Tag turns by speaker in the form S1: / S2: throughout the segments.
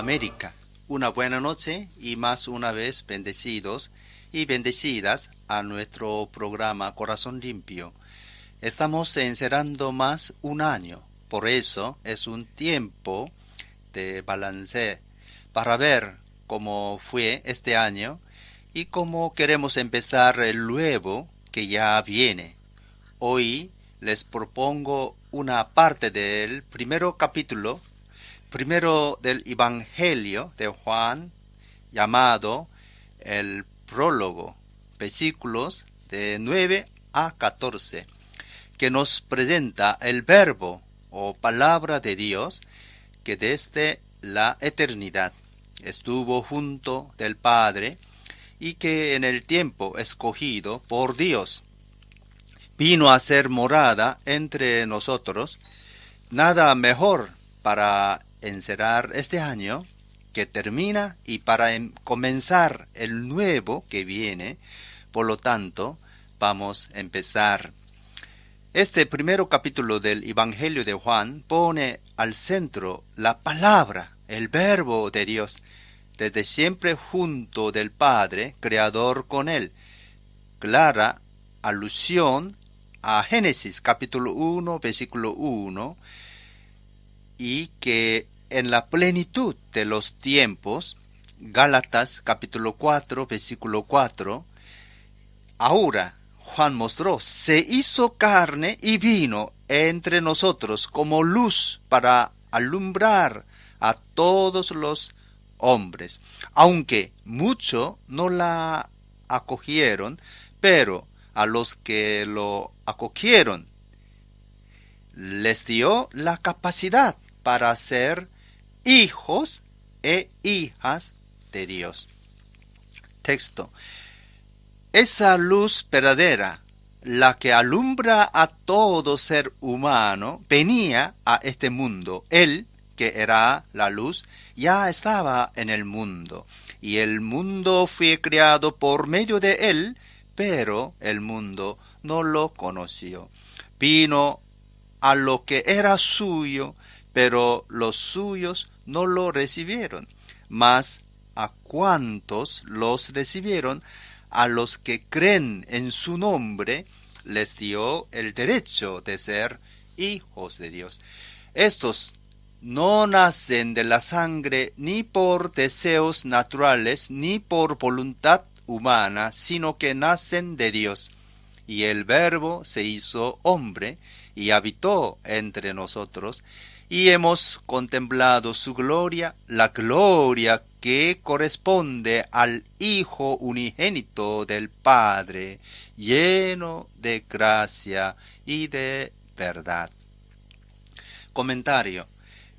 S1: América. Una buena noche y más una vez bendecidos y bendecidas a nuestro programa Corazón Limpio. Estamos encerrando más un año, por eso es un tiempo de balance para ver cómo fue este año y cómo queremos empezar el nuevo que ya viene. Hoy les propongo una parte del primero del Evangelio de Juan, llamado el prólogo, versículos de 9 a 14, que nos presenta el verbo o palabra de Dios que desde la eternidad estuvo junto del Padre y que en el tiempo escogido por Dios vino a ser morada entre nosotros. Nada mejor para encerrar este año que termina y para comenzar el nuevo que viene. Por lo tanto, vamos a empezar. Este primero capítulo del Evangelio de Juan pone al centro la palabra, el verbo de Dios, desde siempre junto del Padre, creador con él. Clara alusión a Génesis capítulo 1, versículo 1, y que en la plenitud de los tiempos, Gálatas capítulo 4, versículo 4, ahora Juan mostró, se hizo carne y vino entre nosotros como luz para alumbrar a todos los hombres. Aunque muchos no la acogieron, pero a los que lo acogieron les dio la capacidad para ser hijos e hijas de Dios. Texto. Esa luz verdadera, la que alumbra a todo ser humano, venía a este mundo. Él, que era la luz, ya estaba en el mundo, y el mundo fue creado por medio de él, pero el mundo no lo conoció. Vino a lo que era suyo, pero los suyos no lo recibieron. Mas a cuantos los recibieron, a los que creen en su nombre, les dio el derecho de ser hijos de Dios. Estos no nacen de la sangre, ni por deseos naturales, ni por voluntad humana, sino que nacen de Dios. Y el Verbo se hizo hombre y habitó entre nosotros, y hemos contemplado su gloria, la gloria que corresponde al Hijo unigénito del Padre, lleno de gracia y de verdad. Comentario.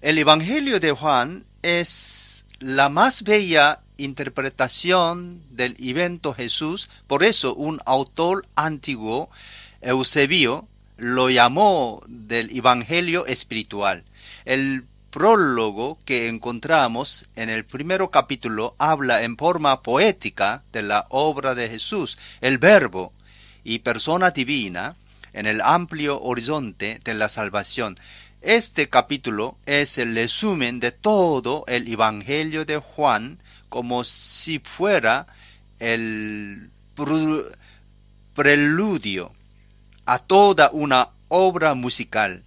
S1: El Evangelio de Juan es la más bella interpretación del evento Jesús. Por eso un autor antiguo, Eusebio, lo llamó del Evangelio espiritual. El prólogo que encontramos en el primero capítulo habla en forma poética de la obra de Jesús, el Verbo y persona divina, en el amplio horizonte de la salvación. Este capítulo es el resumen de todo el Evangelio de Juan, como si fuera el preludio a toda una obra musical.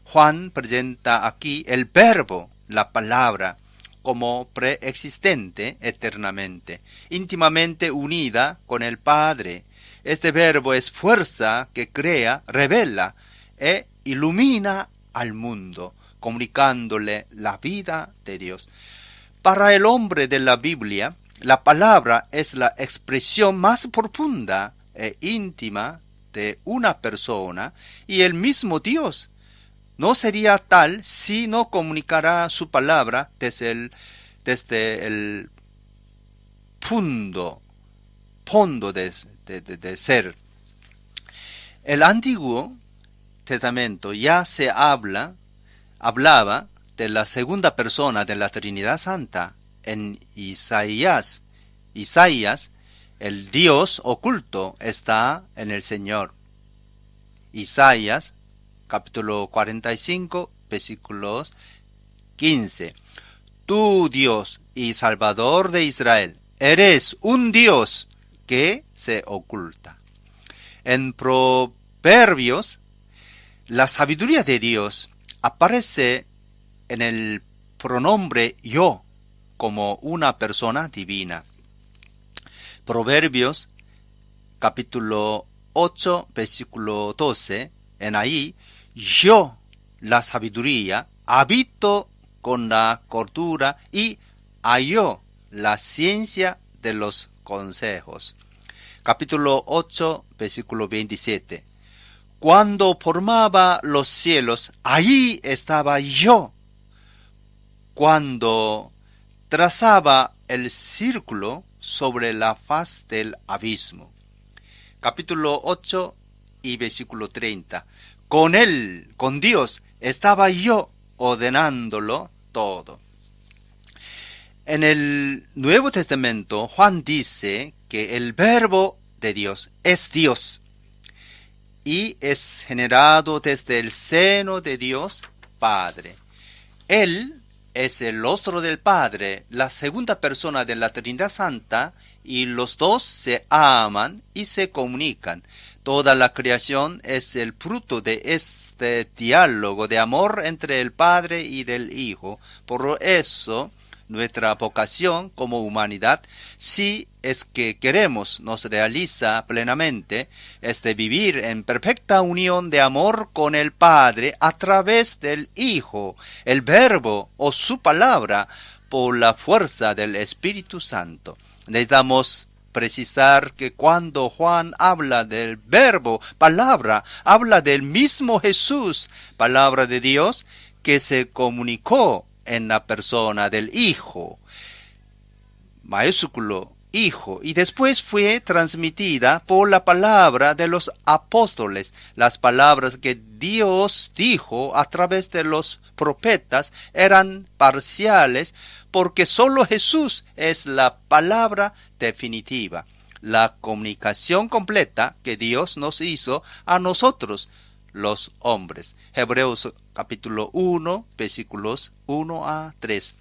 S1: Juan presenta aquí el verbo, la palabra, como preexistente eternamente, íntimamente unida con el Padre. Este verbo es fuerza que crea, revela e ilumina al mundo, comunicándole la vida de Dios. Para el hombre de la Biblia, la palabra es la expresión más profunda e íntima de una persona, y el mismo Dios no sería tal si no comunicara su palabra desde el fondo de ser. El Antiguo Testamento ya se hablaba de la segunda persona de la Trinidad Santa. En Isaías, el Dios oculto está en el Señor. Isaías, capítulo 45, versículos 15. tu Dios y Salvador de Israel. Eres un Dios que se oculta. En Proverbios, la sabiduría de Dios aparece en el pronombre yo como una persona divina. Proverbios capítulo 8, versículo 12, en ahí, yo, la sabiduría, habito con la cordura y hallo la ciencia de los consejos. Capítulo 8, versículo 27. Cuando formaba los cielos, allí estaba yo. Cuando trazaba el círculo sobre la faz del abismo. Capítulo 8 y versículo 30. Con él, con Dios, estaba yo ordenándolo todo. En el Nuevo Testamento, Juan dice que el Verbo de Dios es Dios y es generado desde el seno de Dios Padre. Él es el rostro del Padre, la segunda persona de la Trinidad Santa, y los dos se aman y se comunican. Toda la creación es el fruto de este diálogo de amor entre el Padre y del Hijo. Por eso, nuestra vocación como humanidad, si es que queremos, nos realiza plenamente, es de vivir en perfecta unión de amor con el Padre a través del Hijo, el Verbo o su palabra, por la fuerza del Espíritu Santo. Necesitamos precisar que cuando Juan habla del Verbo, palabra, habla del mismo Jesús, palabra de Dios, que se comunicó en la persona del Hijo, mayúsculo Hijo, y después fue transmitida por la palabra de los apóstoles. Las palabras que Dios dijo a través de los profetas eran parciales porque solo Jesús es la palabra definitiva, la comunicación completa que Dios nos hizo a nosotros, los hombres. Hebreos capítulo 1, versículos 1 a 3.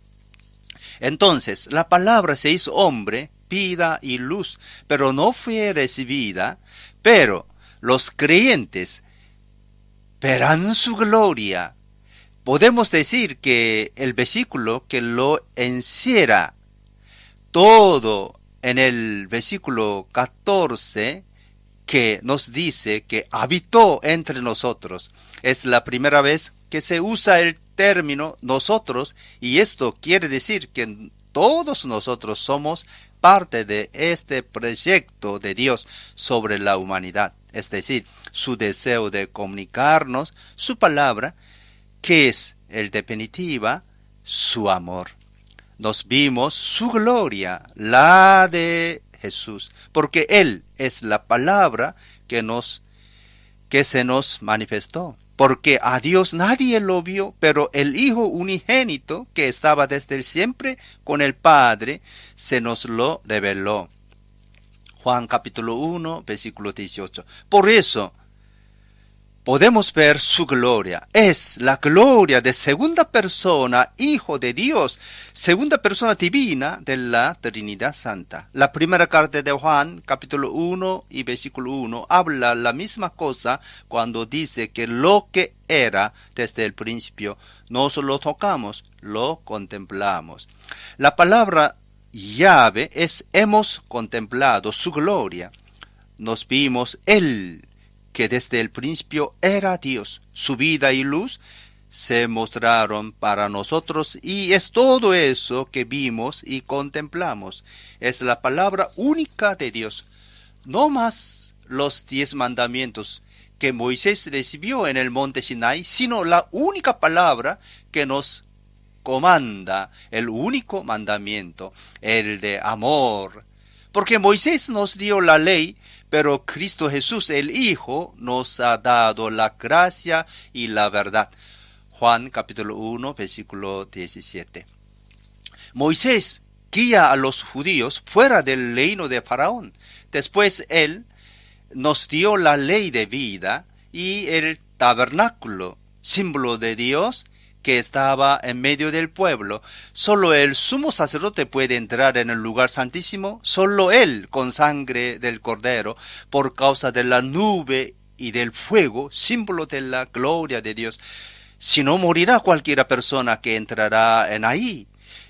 S1: Entonces, la palabra se hizo hombre, vida y luz, pero no fue recibida, pero los creyentes verán su gloria. Podemos decir que el versículo que lo encierra todo en el versículo 14, que nos dice que habitó entre nosotros. Es la primera vez que se usa el término nosotros, y esto quiere decir que todos nosotros somos parte de este proyecto de Dios sobre la humanidad, es decir, su deseo de comunicarnos su palabra, que es en definitiva su amor. Nos vimos su gloria, la de Jesús, porque Él es la palabra que se nos manifestó. Porque a Dios nadie lo vio, pero el Hijo unigénito, que estaba desde el siempre con el Padre, se nos lo reveló. Juan capítulo 1, versículo 18. Por eso podemos ver su gloria. Es la gloria de segunda persona, Hijo de Dios, segunda persona divina de la Trinidad Santa. La primera carta de Juan, capítulo 1 y versículo 1, habla la misma cosa cuando dice que lo que era desde el principio, no solo tocamos, lo contemplamos. La palabra llave es hemos contemplado su gloria. Nos vimos Él, que desde el principio era Dios. Su vida y luz se mostraron para nosotros y es todo eso que vimos y contemplamos. Es la palabra única de Dios. No más los 10 mandamientos que Moisés recibió en el monte Sinai, sino la única palabra que nos comanda, el único mandamiento, el de amor. Porque Moisés nos dio la ley, pero Cristo Jesús, el Hijo, nos ha dado la gracia y la verdad. Juan capítulo 1, versículo 17. Moisés guía a los judíos fuera del reino de Faraón. Después Él nos dio la ley de vida y el tabernáculo, símbolo de Dios, que estaba en medio del pueblo. Solo el sumo sacerdote puede entrar en el lugar santísimo, solo él con sangre del cordero, por causa de la nube y del fuego, símbolo de la gloria de Dios. Si no, morirá cualquiera persona que entrará en ahí.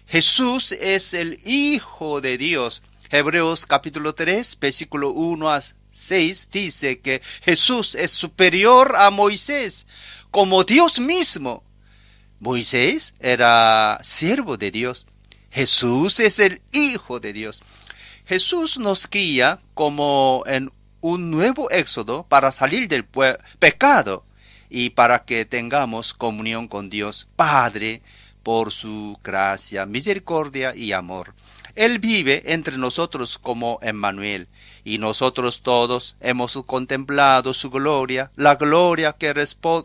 S1: Jesús es el Hijo de Dios. Hebreos capítulo 3, versículo 1 a 6 dice que Jesús es superior a Moisés, como Dios mismo. Moisés era siervo de Dios. Jesús es el Hijo de Dios. Jesús nos guía como en un nuevo éxodo para salir del pecado y para que tengamos comunión con Dios Padre por su gracia, misericordia y amor. Él vive entre nosotros como Emmanuel, y nosotros todos hemos contemplado su gloria, la gloria que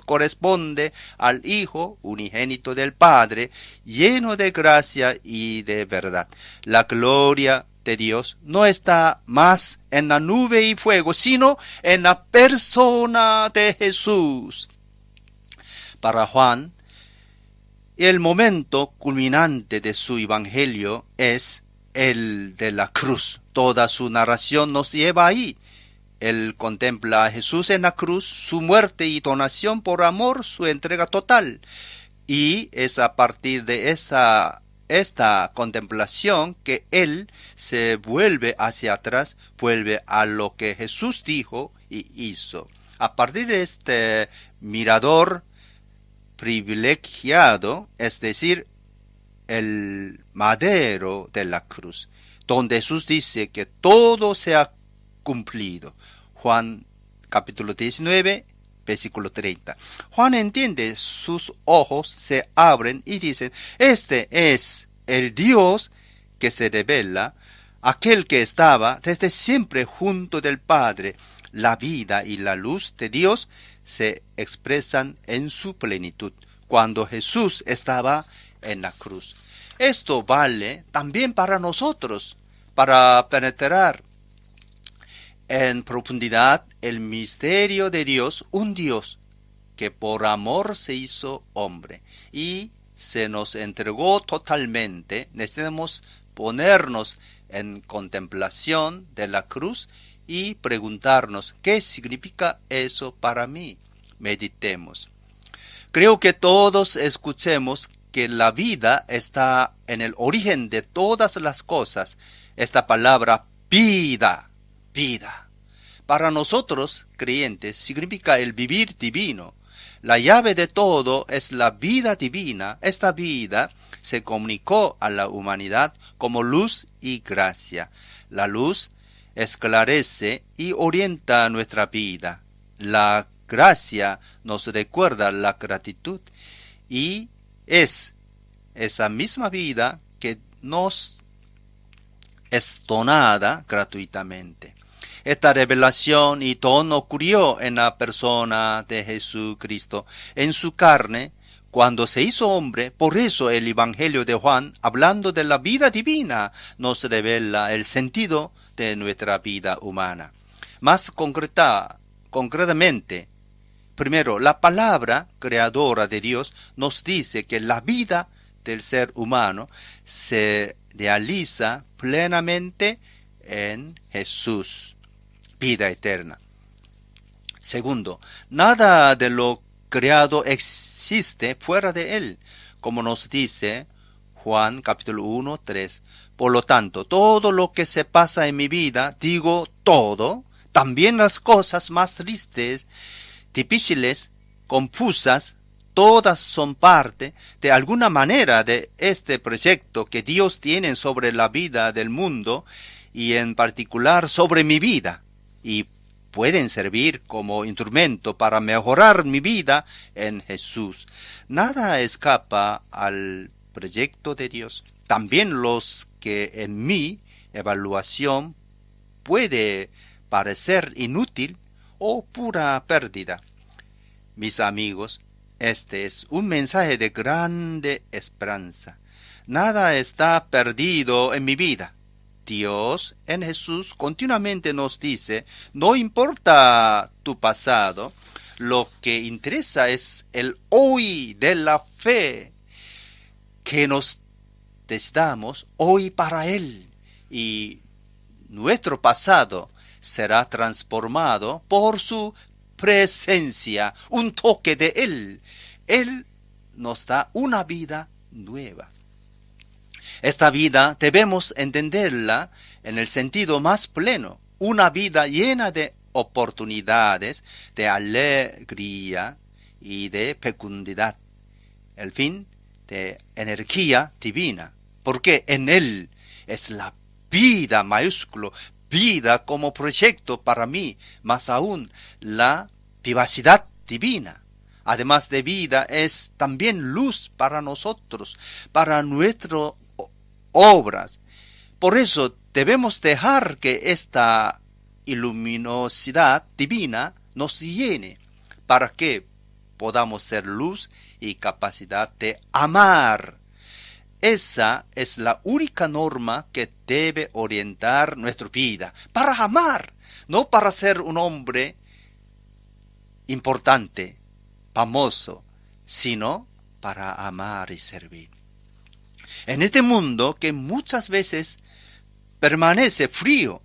S1: corresponde al Hijo unigénito del Padre, lleno de gracia y de verdad. La gloria de Dios no está más en la nube y fuego, sino en la persona de Jesús. Para Juan, el momento culminante de su evangelio es el de la cruz. Toda su narración nos lleva ahí. Él contempla a Jesús en la cruz, su muerte y donación por amor, su entrega total. Y es a partir de esta contemplación que él se vuelve hacia atrás, vuelve a lo que Jesús dijo y hizo. A partir de este mirador privilegiado, es decir, el madero de la cruz, donde Jesús dice que todo se ha cumplido. Juan capítulo 19, versículo 30. Juan entiende, sus ojos se abren y dicen, este es el Dios que se revela, aquel que estaba desde siempre junto del Padre. La vida y la luz de Dios se expresan en su plenitud cuando Jesús estaba en la cruz. Esto vale también para nosotros, para penetrar en profundidad el misterio de Dios, un Dios que por amor se hizo hombre y se nos entregó totalmente. Necesitamos ponernos en contemplación de la cruz y preguntarnos, ¿qué significa eso para mí? Meditemos. Creo que todos escuchemos que la vida está en el origen de todas las cosas. Esta palabra vida, vida. Para nosotros, creyentes, significa el vivir divino. La llave de todo es la vida divina. Esta vida se comunicó a la humanidad como luz y gracia. La luz esclarece y orienta nuestra vida. La gracia nos recuerda la gratitud y es esa misma vida que nos es donada gratuitamente. Esta revelación y don ocurrió en la persona de Jesucristo, en su carne, cuando se hizo hombre. Por eso el Evangelio de Juan, hablando de la vida divina, nos revela el sentido de nuestra vida humana. Más concretamente, primero, la palabra creadora de Dios nos dice que la vida del ser humano se realiza plenamente en Jesús, vida eterna. Segundo, nada de lo creado existe fuera de él, como nos dice Juan capítulo 1, 3. Por lo tanto, todo lo que se pasa en mi vida, digo todo, también las cosas más tristes, difíciles, confusas, todas son parte de alguna manera de este proyecto que Dios tiene sobre la vida del mundo y en particular sobre mi vida, y pueden servir como instrumento para mejorar mi vida en Jesús. Nada escapa al proyecto de Dios. También los que en mi evaluación puede parecer inútil o pura pérdida. Mis amigos, este es un mensaje de grande esperanza. Nada está perdido en mi vida. Dios en Jesús continuamente nos dice, no importa tu pasado, lo que interesa es el hoy de la fe, que nos decidamos hoy para Él, y nuestro pasado será transformado por su presencia, un toque de Él. Él nos da una vida nueva. Esta vida debemos entenderla en el sentido más pleno, una vida llena de oportunidades, de alegría y de fecundidad. El fin de energía divina, porque en Él es la vida mayúsculo, vida como proyecto para mí, más aún la vivacidad divina. Además de vida, es también luz para nosotros, para nuestras obras. Por eso debemos dejar que esta luminosidad divina nos llene, para que podamos ser luz y capacidad de amar. Esa es la única norma que debe orientar nuestra vida, para amar, no para ser un hombre importante, famoso, sino para amar y servir. En este mundo que muchas veces permanece frío,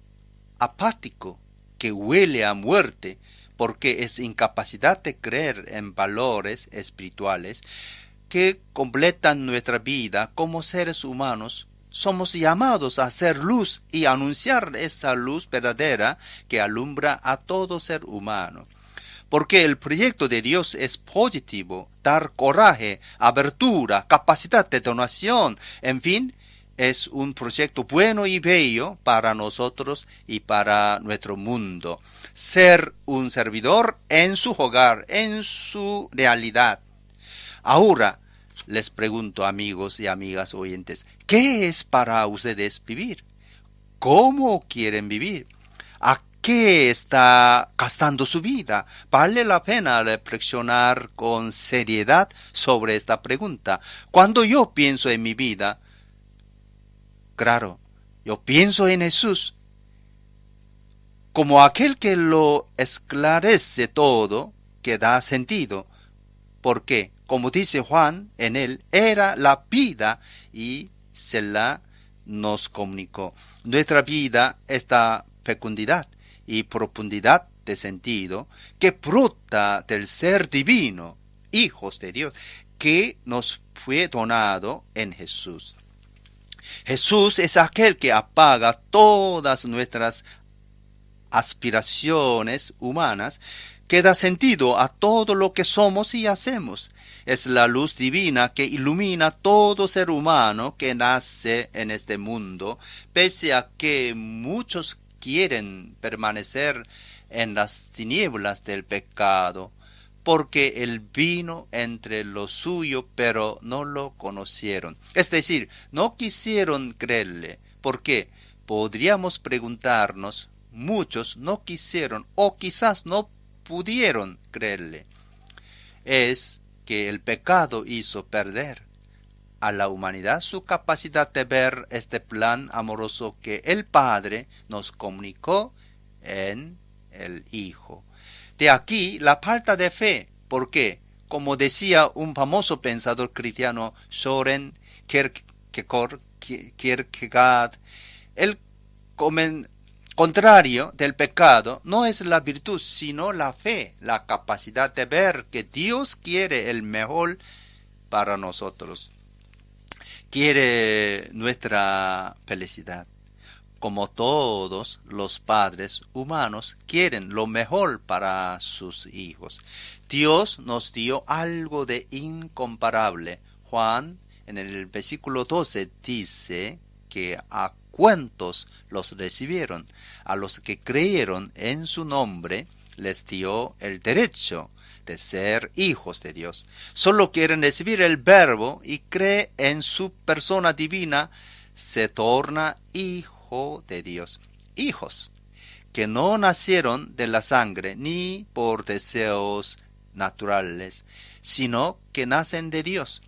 S1: apático, que huele a muerte, porque es incapacidad de creer en valores espirituales que completan nuestra vida como seres humanos, somos llamados a ser luz y anunciar esa luz verdadera que alumbra a todo ser humano. Porque el proyecto de Dios es positivo, dar coraje, abertura, capacidad de donación, en fin, es un proyecto bueno y bello para nosotros y para nuestro mundo. Ser un servidor en su hogar, en su realidad. Ahora les pregunto, amigos y amigas oyentes, ¿qué es para ustedes vivir? ¿Cómo quieren vivir? ¿A qué está gastando su vida? Vale la pena reflexionar con seriedad sobre esta pregunta. Cuando yo pienso en mi vida, claro, yo pienso en Jesús como aquel que lo esclarece todo, que da sentido. Porque, como dice Juan, en él era la vida y se la nos comunicó. Nuestra vida, esta fecundidad y profundidad de sentido que brota del ser divino, hijos de Dios, que nos fue donado en Jesús. Jesús es aquel que apaga todas nuestras aspiraciones humanas, que da sentido a todo lo que somos y hacemos. Es la luz divina que ilumina todo ser humano que nace en este mundo, pese a que muchos quieren permanecer en las tinieblas del pecado, porque Él vino entre los suyos, pero no lo conocieron. Es decir, no quisieron creerle. ¿Por qué? Podríamos preguntarnos, muchos no quisieron o quizás no pudieron creerle. Es que el pecado hizo perder a la humanidad su capacidad de ver este plan amoroso que el Padre nos comunicó en el Hijo. De aquí la falta de fe, porque, como decía un famoso pensador cristiano, Søren Kierkegaard, el contrario del pecado no es la virtud, sino la fe, la capacidad de ver que Dios quiere el mejor para nosotros. Quiere nuestra felicidad. Como todos los padres humanos quieren lo mejor para sus hijos. Dios nos dio algo de incomparable. Juan, en el versículo 12, dice que a cuantos los recibieron, a los que creyeron en su nombre, les dio el derecho de ser hijos de Dios. Solo quieren recibir el verbo y cree en su persona divina, se torna hijo de Dios. Hijos que no nacieron de la sangre ni por deseos naturales, sino que nacen de Dios.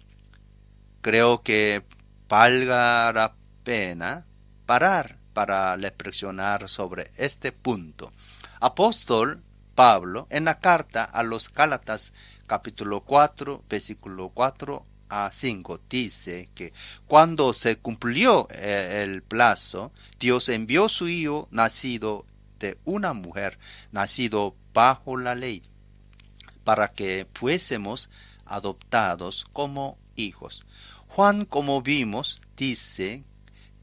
S1: Creo que valga la pena parar para reflexionar sobre este punto. Apóstol Pablo en la carta a los Gálatas capítulo 4, versículo 4 a 5 dice que cuando se cumplió el plazo, Dios envió su hijo nacido de una mujer, nacido bajo la ley, para que fuésemos adoptados como hijos. Juan, como vimos, dice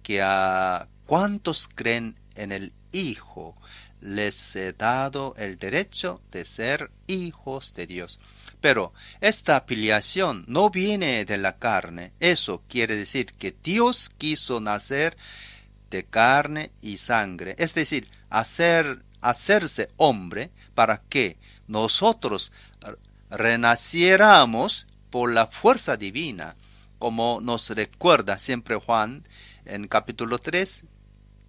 S1: que a cuantos creen en el Hijo les he dado el derecho de ser hijos de Dios. Pero esta filiación no viene de la carne. Eso quiere decir que Dios quiso nacer de carne y sangre, es decir, hacerse hombre para que nosotros renaciéramos por la fuerza divina, como nos recuerda siempre Juan en capítulo 3,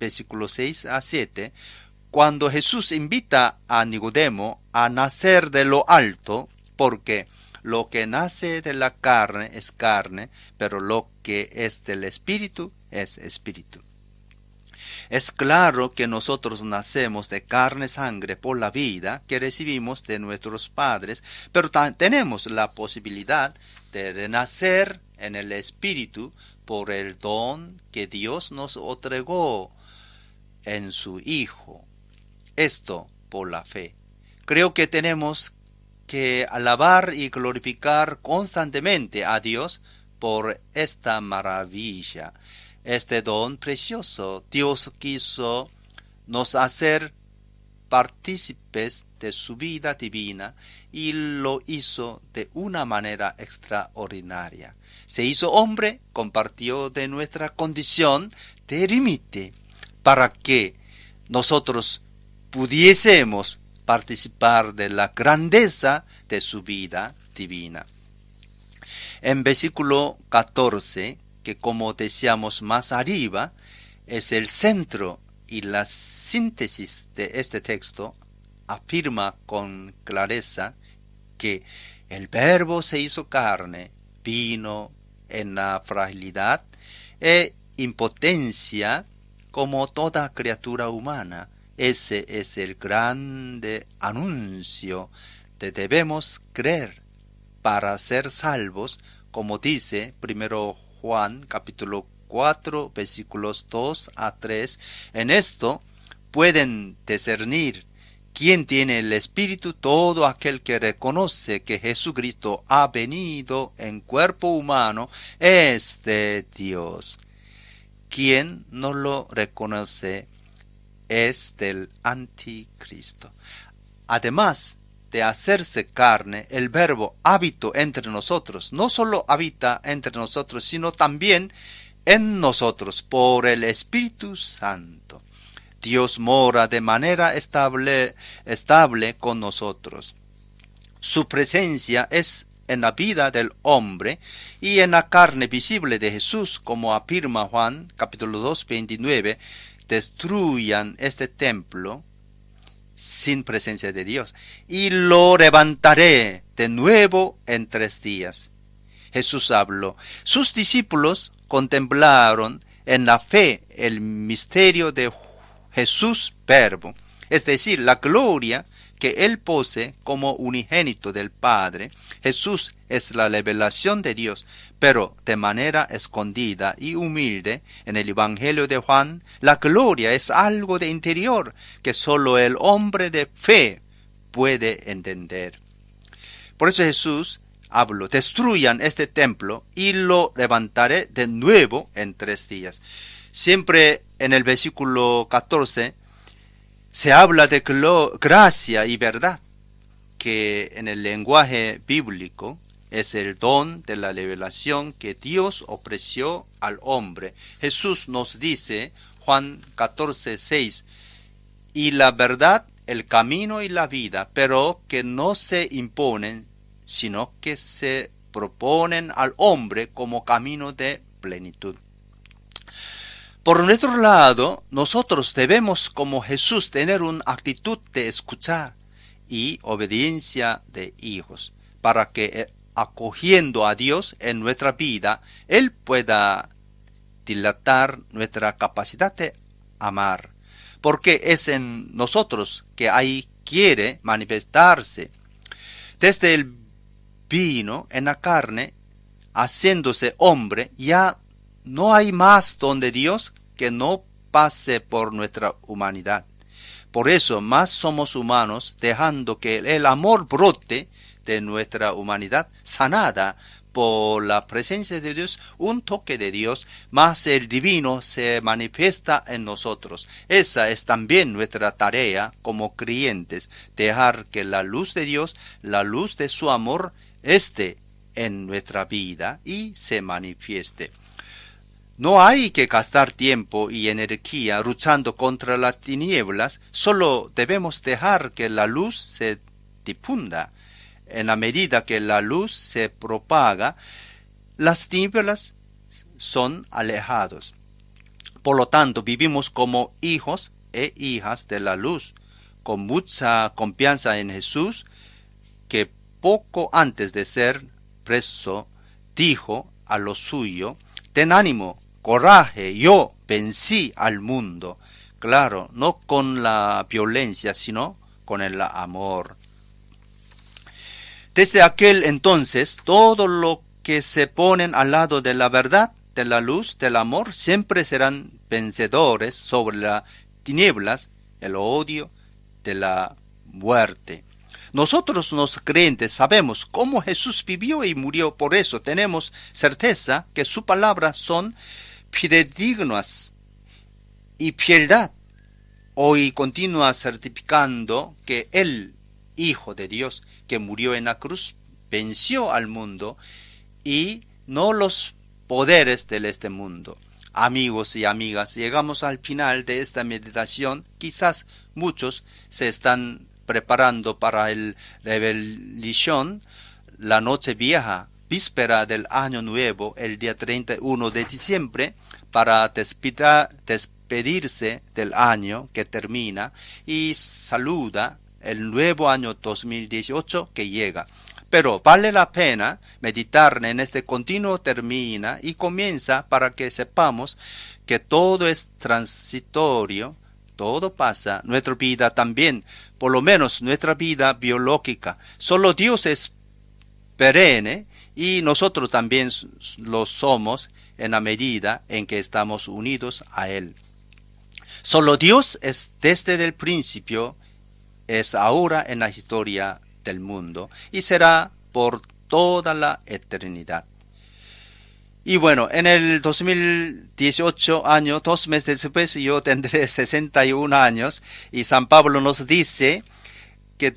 S1: versículos 6 a 7, cuando Jesús invita a Nicodemo a nacer de lo alto, porque lo que nace de la carne es carne, pero lo que es del espíritu es espíritu. Es claro que nosotros nacemos de carne y sangre por la vida que recibimos de nuestros padres, pero tenemos la posibilidad de renacer en el espíritu por el don que Dios nos otorgó en su Hijo. Esto por la fe. Creo que tenemos que alabar y glorificar constantemente a Dios por esta maravilla. Este don precioso, Dios quiso nos hacer partícipes de su vida divina y lo hizo de una manera extraordinaria. Se hizo hombre, compartió de nuestra condición de límite para que nosotros pudiésemos participar de la grandeza de su vida divina. En versículo 14, que como decíamos más arriba, es el centro y la síntesis de este texto, afirma con clareza que el Verbo se hizo carne, vino en la fragilidad e impotencia como toda criatura humana. Ese es el grande anuncio que debemos creer para ser salvos, como dice primero Juan capítulo 4 versículos 2 a 3. En esto pueden discernir quién tiene el Espíritu: todo aquel que reconoce que Jesucristo ha venido en cuerpo humano es de Dios. Quien no lo reconoce es del anticristo. Además de hacerse carne, el Verbo habitó entre nosotros. No solo habita entre nosotros, sino también en nosotros por el Espíritu Santo. Dios mora de manera estable con nosotros. Su presencia es en la vida del hombre y en la carne visible de Jesús, como afirma Juan capítulo 2, 29. Destruyan este templo sin presencia de Dios y lo levantaré de nuevo en 3 días. Jesús habló. Sus discípulos contemplaron en la fe el misterio de Jesús Verbo, es decir, la gloria que Él posee como unigénito del Padre. Jesús es la revelación de Dios, pero de manera escondida y humilde. En el Evangelio de Juan, la gloria es algo de interior que solo el hombre de fe puede entender. Por eso Jesús habló: destruyan este templo y lo levantaré de nuevo en 3 días. Siempre en el versículo 14 se habla de gracia y verdad, que en el lenguaje bíblico es el don de la revelación que Dios ofreció al hombre. Jesús nos dice, Juan 14, 6, y la verdad, el camino y la vida, pero que no se imponen, sino que se proponen al hombre como camino de plenitud. Por nuestro lado, nosotros debemos, como Jesús, tener una actitud de escuchar y obediencia de hijos, para que acogiendo a Dios en nuestra vida, Él pueda dilatar nuestra capacidad de amar, porque es en nosotros que hay quiere manifestarse. Desde el vino en la carne, haciéndose hombre, ya no hay más don de Dios que no pase por nuestra humanidad. Por eso más somos humanos, dejando que el amor brote de nuestra humanidad, sanada por la presencia de Dios, un toque de Dios, más el divino se manifiesta en nosotros. Esa es también nuestra tarea como creyentes, dejar que la luz de Dios, la luz de su amor, esté en nuestra vida y se manifieste. No hay que gastar tiempo y energía luchando contra las tinieblas, solo debemos dejar que la luz se difunda. En la medida que la luz se propaga, las tinieblas son alejadas. Por lo tanto, vivimos como hijos e hijas de la luz, con mucha confianza en Jesús, que poco antes de ser preso, dijo a lo suyo: ten ánimo, coraje, yo vencí al mundo. Claro, no con la violencia, sino con el amor. Desde aquel entonces, todo lo que se ponen al lado de la verdad, de la luz, del amor, siempre serán vencedores sobre las tinieblas, el odio, de la muerte. Nosotros los creyentes sabemos cómo Jesús vivió y murió, por eso tenemos certeza que sus palabras son fidedignas y piedad. Hoy continúa certificando que el Hijo de Dios que murió en la cruz venció al mundo y no los poderes de este mundo. Amigos y amigas, llegamos al final de esta meditación. Quizás muchos se están preparando para el Revelación, la noche vieja, víspera del año nuevo, el día 31 de diciembre, para despedirse del año que termina y saluda el nuevo año 2018 que llega. Pero vale la pena meditar en este continuo termina y comienza para que sepamos que todo es transitorio, todo pasa, nuestra vida también, por lo menos nuestra vida biológica. Solo Dios es perenne y nosotros también lo somos en la medida en que estamos unidos a Él. Solo Dios es desde el principio, es ahora en la historia del mundo y será por toda la eternidad. Y bueno, en el 2018 año, 2 meses después, yo tendré 61 años y San Pablo nos dice que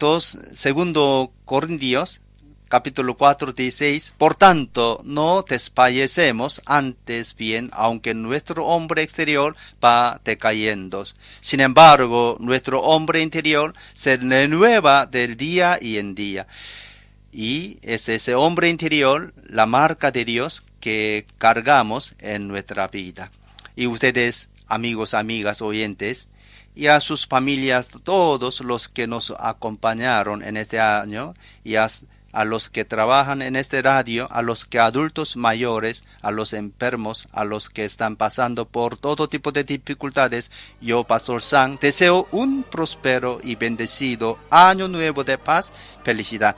S1: segundo Corintios capítulo 4, 16, por tanto, no desfallecemos, antes bien, aunque nuestro hombre exterior va decayendo. Sin embargo, nuestro hombre interior se renueva del día y en día. Y es ese hombre interior, la marca de Dios que cargamos en nuestra vida. Y ustedes, amigos, amigas, oyentes, y a sus familias, todos los que nos acompañaron en este año, y a los que trabajan en este radio, a los que adultos mayores, a los enfermos, a los que están pasando por todo tipo de dificultades, yo, Pastor Sang, deseo un próspero y bendecido año nuevo de paz, felicidad.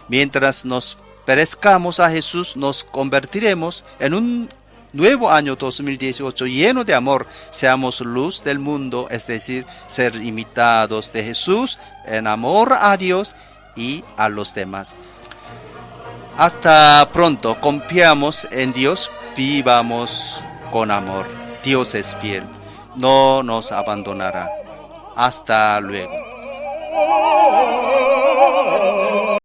S1: Mientras nos parezcamos a Jesús, nos convertiremos en un nuevo año 2018 lleno de amor. Seamos luz del mundo, es decir, ser imitados de Jesús en amor a Dios y a los demás. Hasta pronto, confiamos en Dios, vivamos con amor. Dios es fiel, no nos abandonará. Hasta luego.